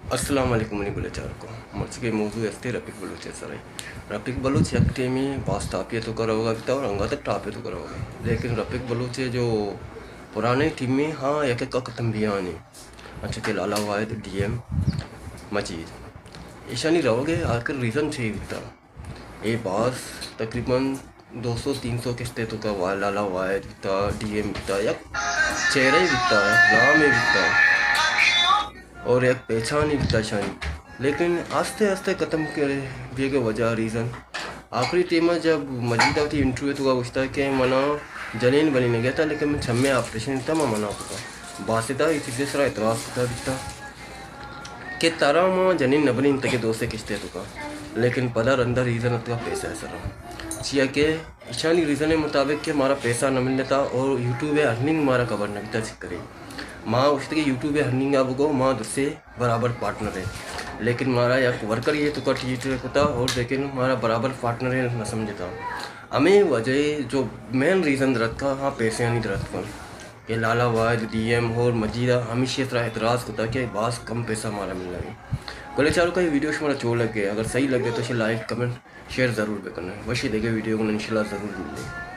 अस्सलाम वालेकुम बलूचार को मर्चके मौजू एस्ते रफिक बलूच सर रफिक बलूच एक टीमी पास टापिए तो करा होगा बिता और अंगा तक टापे तो करा होगा लेकिन रफिक बलूच जो पुराने टीम में हाँ एक एक तंबिया नहीं अच्छा के लाला वाहिद डीएम मजीद ईशानी रहोगे आखिर रीज़न चाहिए बिता ये पास तकरीबन 200-300 किस्ते तो का लाला वाहिद बिता डीएम बिता या चेहरा ही बिता नाम ही बिता और एक पहचान ही बिता शानी लेकिन आस्ते आस्ते ख़त्म करे भी के वजह रीज़न आखिरी टीम जब मजीदा थी इंटरव्यू तो पूछता है कि मना जनीन बनी नहीं गया था लेकिन मैं छम्मे ऑपरेशन था मैं मना होता बासिदा इसी से सरा एतराज़ था दिखता कि तारा माँ जनीन न बनी तक दोस्त किस्ते तो का लेकिन पदर अंदर रीज़न तो पैसा है सर चिया के ईशानी रीज़न के मुताबिक कि हमारा पैसा न मिलता और यूट्यूब अर्निंग हमारा कवर न बिता करे माँ उसके यूट्यूब अर्निंग अब को माँ दूसरे बराबर पार्टनर है लेकिन हमारा एक वर्कर ये तो कट होता और लेकिन हमारा बराबर पार्टनर है न समझता हमें वजह जो मेन रीज़न रखा हाँ पैसे नहीं रखा कि लाला वाहिद डीएम और मजीदा हमेशा तरह एतराज़ होता कि बास कम पैसा हमारा मिल रहा है बोले चारों का ये वीडियो हमारा चो लग गया अगर सही लगे तो इसे लाइक कमेंट शेयर ज़रूर भी करना है वैसे देखे वीडियो को इंशाल्लाह ज़रूर मिले।